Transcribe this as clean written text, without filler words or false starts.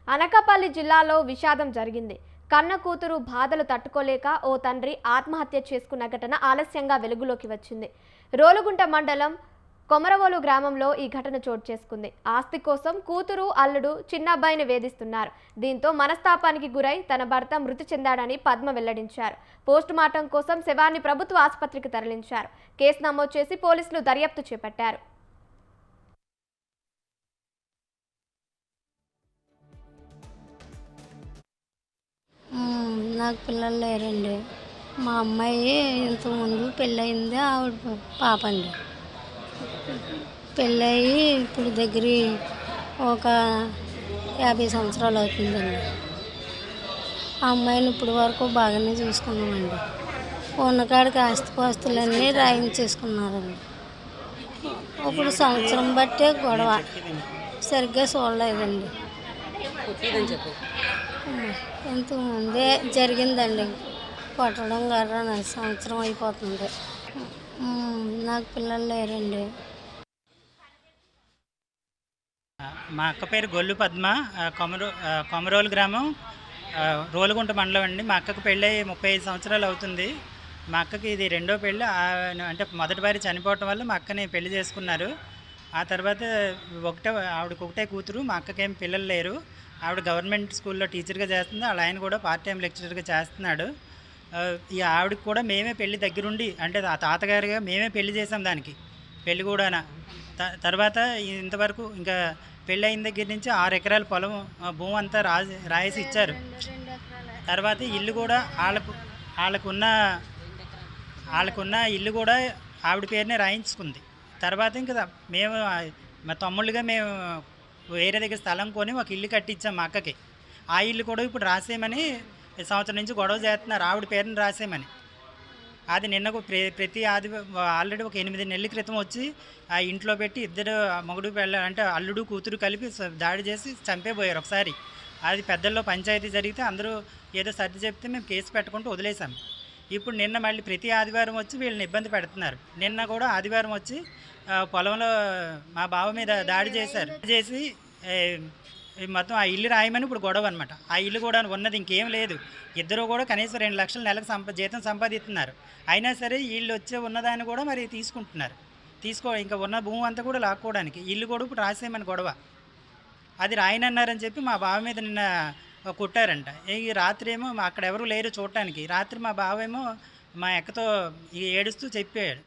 అనకాపల్లి జిల్లాలో విషాదం జరిగింది. కన్న కూతురు బాధలు తట్టుకోలేక ఓ తండ్రి ఆత్మహత్య చేసుకున్న ఘటన ఆలస్యంగా వెలుగులోకి వచ్చింది. రోలుగుంట మండలం కొమరవోలు గ్రామంలో ఈ ఘటన చోటు చేసుకుంది. ఆస్తి కోసం కూతురు, అల్లుడు చిన్నబ్బాయిని వేధిస్తున్నారు. దీంతో మనస్తాపానికి గురై తన భర్త మృతి చెందాడని పద్మ వెల్లడించారు. పోస్టుమార్టం కోసం శవాన్ని ప్రభుత్వ ఆసుపత్రికి తరలించారు. కేసు నమోదు చేసి పోలీసులు దర్యాప్తు చేపట్టారు. నాకు పిల్లలు లేరండి. మా అమ్మాయి ఇంతకుముందు పెళ్ళయింది, ఆవిడ పాప అండి. పెళ్ళయి ఇప్పుడు దగ్గర ఒక 50 సంవత్సరాలు అవుతుందండి. ఆ అమ్మాయిని ఇప్పుడు వరకు బాగానే చూసుకున్నామండి. ఉన్నకాడికి ఆస్తిపాస్తులన్నీ రాయించేసుకున్నారండి. ఇప్పుడు సంవత్సరం బట్టే గొడవ, సరిగ్గా చూడలేదండి. ఇంతకుముందే జరిగిందండి కొట్టడం గర్ర. సంవత్సరం అయిపోతుంది. నాకు పిల్లలు లేరండి. మా అక్క పేరు గొల్లు పద్మ. కొమరోలు గ్రామం, రోలుగుంట మండలం అండి. మా అక్కకు పెళ్ళి 35 సంవత్సరాలు అవుతుంది. మా అక్కకి ఇది రెండో పెళ్ళి. అంటే మొదటి భార్య చనిపోవటం వల్ల మా అక్కని పెళ్లి చేసుకున్నారు. ఆ తర్వాత ఆవిడకి ఒకటే కూతురు. మా అక్కకేం పిల్లలు లేరు. ఆవిడ గవర్నమెంట్ స్కూల్లో టీచర్గా చేస్తుంది. వాళ్ళ ఆయన కూడా పార్ట్ టైం లెక్చరర్గా చేస్తున్నాడు. ఈ ఆవిడకి కూడా మేమే పెళ్లి దగ్గరుండి, అంటే ఆ తాతగారిగా మేమే పెళ్లి చేసాం. దానికి పెళ్లి కూడా తర్వాత ఇంతవరకు ఇంకా పెళ్ళి అయిన దగ్గర నుంచి 6 ఎకరాల పొలం, భూమి అంతా రాయేసి ఇచ్చారు. తర్వాత ఇల్లు కూడా వాళ్ళకున్న ఇల్లు కూడా ఆవిడ పేరునే రాయించుకుంది. తర్వాత ఇంకా మేము మా తమ్ముళ్ళుగా మేము వేరే దగ్గర స్థలం కొని ఒక ఇల్లు కట్టించాం మా అక్కకి. ఆ ఇల్లు కూడా ఇప్పుడు రాసేయమని సంవత్సరం నుంచి గొడవ చేస్తున్నారు, ఆవిడ పేరుని రాసేయమని. అది నిన్న ప్రతి ఆల్రెడీ ఒక 8 నెలల క్రితం వచ్చి ఆ ఇంట్లో పెట్టి ఇద్దరు మొగుడు అంటే అల్లుడు కూతురు కలిపి దాడి చేసి చంపేపోయారు ఒకసారి. అది పెద్దల్లో పంచాయతీ జరిగితే అందరూ ఏదో సర్ది చెప్తే మేము కేసు పెట్టుకుంటూ వదిలేసాం. ఇప్పుడు నిన్న మళ్ళీ ప్రతి ఆదివారం వచ్చి వీళ్ళని ఇబ్బంది పెడుతున్నారు. నిన్న కూడా ఆదివారం వచ్చి పొలంలో మా బావ మీద దాడి చేసి మొత్తం ఆ ఇల్లు రాయమని ఇప్పుడు గొడవ అనమాట. ఆ ఇల్లు కూడా ఉన్నది ఇంకేం లేదు. ఇద్దరు కూడా కనీసం 2 లక్షలు నెలకు జీతం సంపాదిస్తున్నారు. అయినా సరే వీళ్ళు వచ్చే ఉన్నదాన్ని కూడా మరి తీసుకుంటున్నారు. ఇంకా ఉన్న భూమి అంతా కూడా లాక్కోవడానికి ఇల్లు కూడా ఇప్పుడు రాసేయమని గొడవ. అది రాయనన్నారని చెప్పి మా బావ మీద నిన్న కొట్టారంట. ఈ రాత్రి ఏమో అక్కడ ఎవరు లేరు చూడటానికి. రాత్రి మా బావేమో మా అక్కతో ఏడుస్తూ చెప్పాడు.